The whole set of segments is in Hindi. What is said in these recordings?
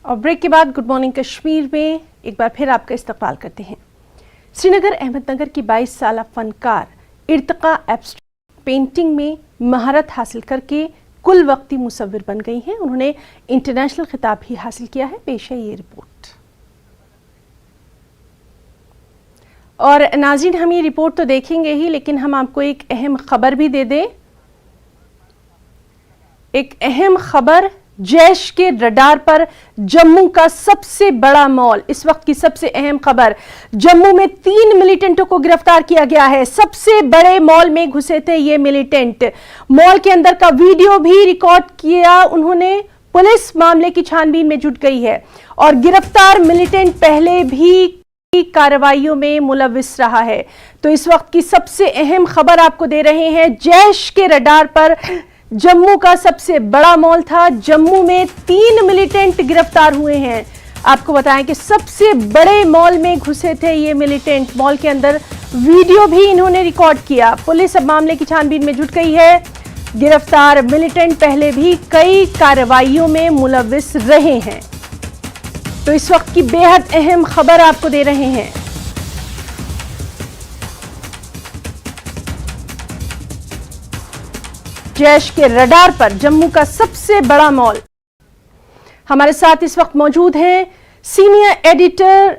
और ब्रेक के बाद गुड मॉर्निंग कश्मीर में एक बार फिर आपका इस्तकबाल करते हैं। श्रीनगर अहमदनगर की 22 साल फनकार इर्तिका एब्स्ट्रैक्ट पेंटिंग में महारत हासिल करके कुल वक्ती मुसव्विर बन गई हैं। उन्होंने इंटरनेशनल खिताब भी हासिल किया है। पेश है ये रिपोर्ट। और नाज़रीन, हम ये रिपोर्ट तो देखेंगे ही, लेकिन हम आपको एक अहम खबर भी दे दें। एक अहम खबर, जैश के रडार पर जम्मू का सबसे बड़ा मॉल। इस वक्त की सबसे अहम खबर, जम्मू में 3 मिलिटेंटों को गिरफ्तार किया गया है। सबसे बड़े मॉल में घुसे थे ये मिलिटेंट। मॉल के अंदर का वीडियो भी रिकॉर्ड किया उन्होंने। पुलिस मामले की छानबीन में जुट गई है और गिरफ्तार मिलिटेंट पहले भी कार्रवाइयों में मुलविस रहा है। तो इस वक्त की सबसे अहम खबर आपको दे रहे हैं। जैश के रडार पर जम्मू का सबसे बड़ा मॉल था। जम्मू में 3 मिलिटेंट गिरफ्तार हुए हैं। आपको बताएं कि सबसे बड़े मॉल में घुसे थे ये मिलिटेंट। मॉल के अंदर वीडियो भी इन्होंने रिकॉर्ड किया। पुलिस अब मामले की छानबीन में जुट गई है। गिरफ्तार मिलिटेंट पहले भी कई कार्रवाइयों में मुलविस रहे हैं। तो इस वक्त की बेहद अहम खबर आपको दे रहे हैं। जैश के रडार पर जम्मू का सबसे बड़ा मॉल। हमारे साथ इस वक्त मौजूद हैं सीनियर एडिटर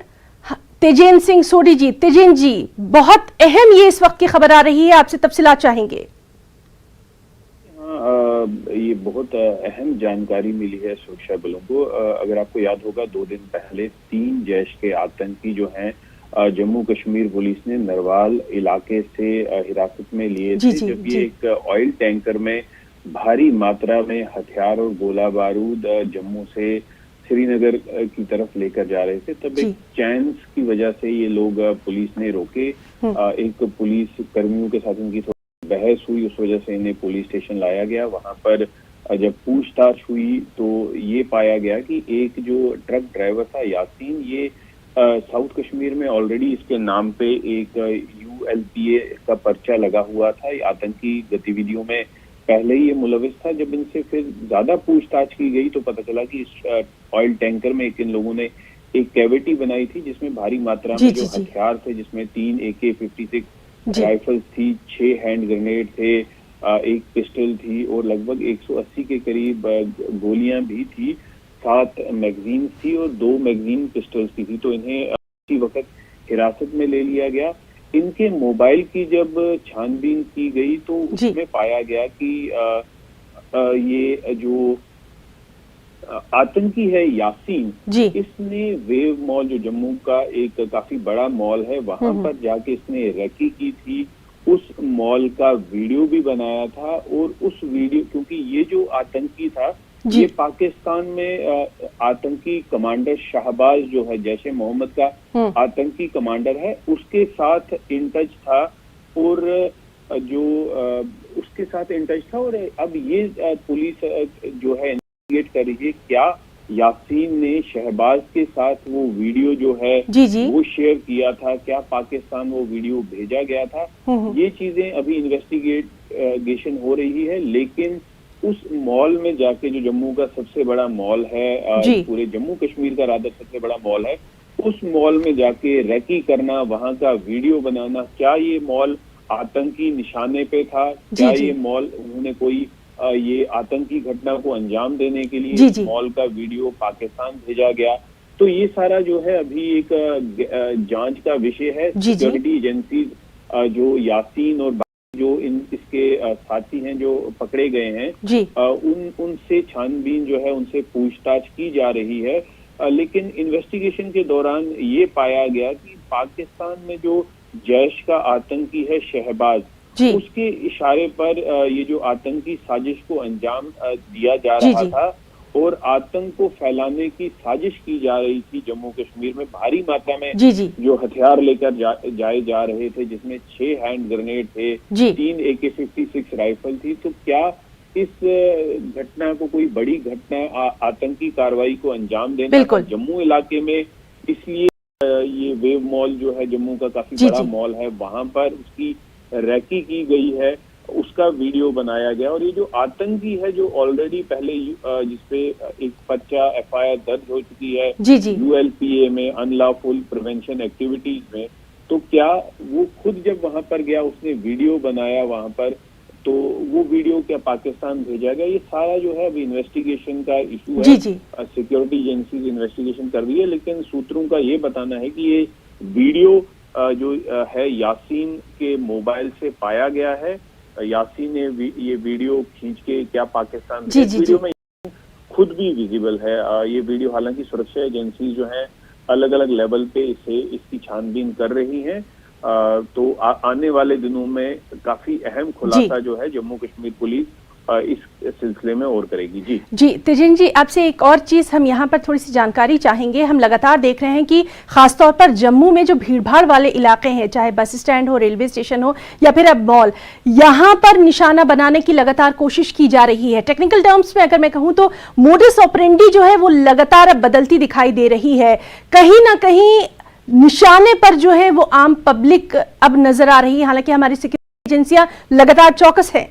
तेजेन सिंह सोडी जी। तेजेन जी, बहुत अहम ये इस वक्त की खबर आ रही है, आपसे तफसीलात चाहेंगे। ये बहुत अहम जानकारी मिली है सुरक्षा बलों को। अगर आपको याद होगा, 2 दिन पहले 3 जैश के आतंकी जो हैं जम्मू कश्मीर पुलिस ने नरवाल इलाके से हिरासत में लिए थे, जब ये एक ऑयल टैंकर में भारी मात्रा में हथियार और गोला बारूद जम्मू से श्रीनगर की तरफ लेकर जा रहे थे। तब एक चैंस की वजह से ये लोग पुलिस ने रोके। एक पुलिस कर्मियों के साथ इनकी बहस हुई, उस वजह से इन्हें पुलिस स्टेशन लाया गया। वहां पर जब पूछताछ हुई तो ये पाया गया कि एक जो ट्रक ड्राइवर था यासीन, ये साउथ कश्मीर में ऑलरेडी इसके नाम पे एक ULPA का पर्चा लगा हुआ था। आतंकी गतिविधियों में पहले ही ये मुलविस था। जब इनसे फिर ज्यादा पूछताछ की गई तो पता चला कि इस ऑयल टैंकर में एक इन लोगों ने एक कैविटी बनाई थी जिसमें भारी मात्रा में जो हथियार थे, जिसमें 3 AK-56 राइफल्स थी, 6 हैंड ग्रेनेड थे, एक पिस्टल थी और लगभग 180 के करीब गोलियां भी थी, 7 मैगजीन थी और 2 मैगजीन पिस्टल्स की थी। तो इन्हें उसी वक्त हिरासत में ले लिया गया। इनके मोबाइल की जब छानबीन की गई तो उसमें पाया गया कि ये जो आतंकी है यासीन, इसने वेव मॉल, जो जम्मू का एक काफी बड़ा मॉल है, वहां पर जाके इसने रेकी की थी। उस मॉल का वीडियो भी बनाया था और उस वीडियो, क्योंकि ये जो आतंकी था ये पाकिस्तान में आतंकी कमांडर शहबाज जो है, जैश ए मोहम्मद का आतंकी कमांडर है, उसके साथ इन टच था और उसके साथ इन टच था। और अब ये पुलिस जो है कर रही है क्या यासीन ने शहबाज के साथ वो वीडियो जो है वो शेयर किया था, क्या पाकिस्तान वो वीडियो भेजा गया था। ये चीजें अभी इन्वेस्टिगेशन हो रही है। लेकिन उस मॉल में जाके, जो जम्मू का सबसे बड़ा मॉल है, पूरे जम्मू कश्मीर का रादर सबसे बड़ा मॉल है, उस मॉल में जाके रेकी करना, वहां का वीडियो बनाना, क्या ये मॉल आतंकी निशाने पे था, क्या ये मॉल उन्होंने कोई ये आतंकी घटना को अंजाम देने के लिए मॉल का वीडियो पाकिस्तान भेजा गया। तो ये सारा जो है अभी एक जांच का विषय है। सिक्योरिटी एजेंसीज जो यासीन और जो इसके साथी हैं जो पकड़े गए हैं, उनसे छानबीन जो है, उनसे पूछताछ की जा रही है। लेकिन इन्वेस्टिगेशन के दौरान ये पाया गया कि पाकिस्तान में जो जैश का आतंकी है शहबाज, उसके इशारे पर ये जो आतंकी साजिश को अंजाम दिया जा रहा था और आतंक को फैलाने की साजिश की जा रही थी। जम्मू कश्मीर में भारी मात्रा में जो हथियार लेकर जाए जा रहे थे, जिसमें 6 हैंड ग्रेनेड थे, 3 AK-56 राइफल थी। तो क्या इस घटना को कोई बड़ी घटना, आतंकी कार्रवाई को अंजाम देना जम्मू इलाके में, इसलिए ये वेव मॉल जो है जम्मू का काफी बड़ा मॉल है, वहां पर उसकी रेकी की गई है। उसके उसका वीडियो बनाया गया। और ये जो आतंकी है जो ऑलरेडी पहले जिसपे एक पर्चा FIR दर्ज हो चुकी है ULPA में, अनलॉफुल प्रिवेंशन एक्टिविटीज में, तो क्या वो खुद जब वहां पर गया उसने वीडियो बनाया वहां पर, तो वो वीडियो क्या पाकिस्तान भेजा गया? ये सारा जो है अभी इन्वेस्टिगेशन का इशू है। सिक्योरिटी एजेंसीज इन्वेस्टिगेशन कर रही है, लेकिन सूत्रों का ये बताना है कि ये वीडियो जो है यासीन के मोबाइल से पाया गया है। यासीन ने ये वीडियो खींच के क्या पाकिस्तान वीडियो में खुद भी विजिबल है ये वीडियो। हालांकि सुरक्षा एजेंसी जो है अलग अलग लेवल पे इसकी छानबीन कर रही हैं। तो आने वाले दिनों में काफी अहम खुलासा जो है जम्मू कश्मीर पुलिस इस सिलसिले में और करेगी। जी तेजिन जी, आपसे एक और चीज हम यहाँ पर थोड़ी सी जानकारी चाहेंगे। हम लगातार देख रहे हैं कि खासतौर पर जम्मू में जो भीड़भाड़ वाले इलाके हैं, चाहे बस स्टैंड हो, रेलवे स्टेशन हो या फिर अब मॉल, यहाँ पर निशाना बनाने की लगातार कोशिश की जा रही है। टेक्निकल टर्म्स में अगर मैं कहूँ तो मोडस ऑपरेंडी जो है वो लगातार अब बदलती दिखाई दे रही है। कहीं ना कहीं निशाने पर जो है वो आम पब्लिक अब नजर आ रही है, हालांकि हमारी सिक्योरिटी एजेंसियां लगातार चौकस है।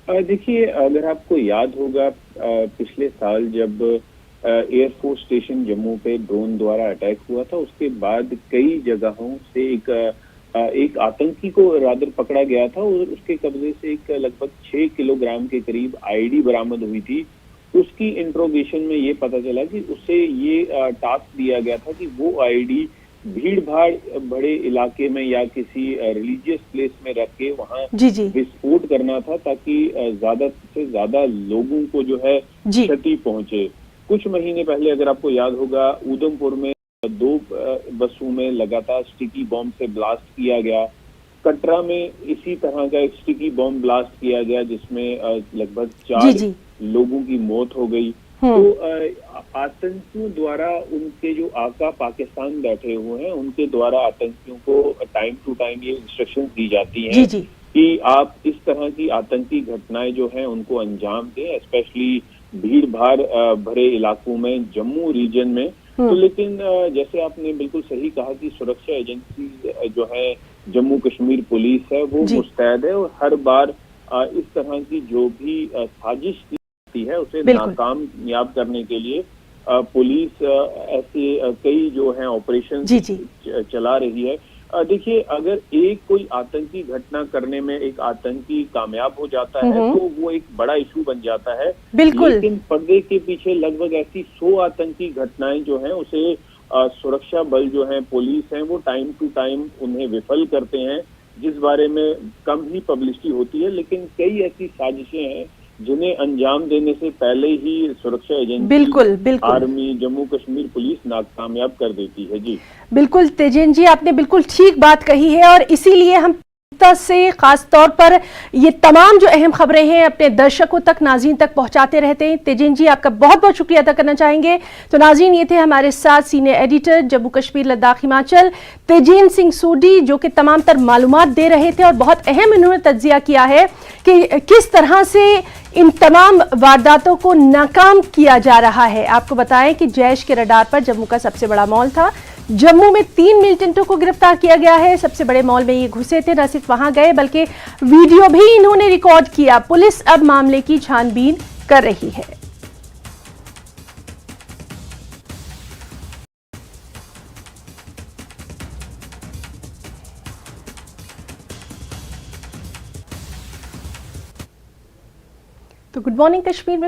देखिए, अगर आपको याद होगा पिछले साल जब एयरफोर्स स्टेशन जम्मू पे ड्रोन द्वारा अटैक हुआ था, उसके बाद कई जगहों से एक आतंकी को रादर पकड़ा गया था और उसके कब्जे से एक लगभग 6 किलोग्राम के करीब आईडी बरामद हुई थी। उसकी इंट्रोगेशन में ये पता चला कि उसे ये टास्क दिया गया था कि वो आईडी भीड़ भाड़ बड़े इलाके में या किसी रिलीजियस प्लेस में रख के वहाँ विस्फोट करना था, ताकि ज्यादा से ज्यादा लोगों को जो है क्षति पहुंचे। कुछ महीने पहले अगर आपको याद होगा, उधमपुर में 2 बसों में लगातार स्टिकी बॉम्ब से ब्लास्ट किया गया। कटरा में इसी तरह का एक स्टिकी बॉम्ब ब्लास्ट किया गया जिसमें लगभग 4 लोगों की मौत हो गई। तो आतंकियों द्वारा उनके जो आका पाकिस्तान बैठे हुए हैं उनके द्वारा आतंकियों को टाइम टू टाइम ये इंस्ट्रक्शन दी जाती हैं कि आप इस तरह की आतंकी घटनाएं जो हैं उनको अंजाम दें, स्पेशली भीड़ भाड़ भरे इलाकों में, जम्मू रीजन में। तो लेकिन जैसे आपने बिल्कुल सही कहा कि सुरक्षा एजेंसी जो है जम्मू कश्मीर पुलिस है वो मुस्तैद है और हर बार इस तरह की जो भी साजिश है उसे नाकामयाब करने के लिए पुलिस ऐसे कई जो है ऑपरेशन चला रही है। देखिए, अगर कोई आतंकी घटना करने में एक आतंकी कामयाब हो जाता है तो वो एक बड़ा इशू बन जाता है। लेकिन पर्दे के पीछे लगभग ऐसी 100 आतंकी घटनाएं जो हैं उसे सुरक्षा बल जो है पुलिस है वो टाइम टू टाइम उन्हें विफल करते हैं, जिस बारे में कम ही पब्लिसिटी होती है। लेकिन कई ऐसी साजिशें हैं जिन्हें अंजाम देने से पहले ही सुरक्षा agency, army, Jammu Kashmir police नाकामयाब कर देती है। जी बिल्कुल तेजिन जी, आपने बिल्कुल ठीक बात कही है और इसीलिए हम से खास तौर पर ये तमाम जो अहम खबरें हैं अपने दर्शकों तक, नाज़रीन तक पहुंचाते रहते हैं। तेजिन जी, आपका बहुत बहुत शुक्रिया अदा करना चाहेंगे। तो नाज़रीन, ये थे हमारे साथ सीनियर एडिटर जम्मू कश्मीर लद्दाख हिमाचल तेजिन सिंह सूडी, जो कि तमाम तर मालूमात दे रहे थे और बहुत अहम इन्होंने तज्जिया किया है कि किस तरह से इन तमाम वारदातों को नाकाम किया जा रहा है। आपको बताएं कि जैश के रडार पर जम्मू का सबसे बड़ा मॉल था। जम्मू में 3 मिलिटेंटों को गिरफ्तार किया गया है। सबसे बड़े मॉल में ये घुसे थे, न सिर्फ वहां गए बल्कि वीडियो भी इन्होंने रिकॉर्ड किया। पुलिस अब मामले की छानबीन कर रही है। तो गुड मॉर्निंग कश्मीर में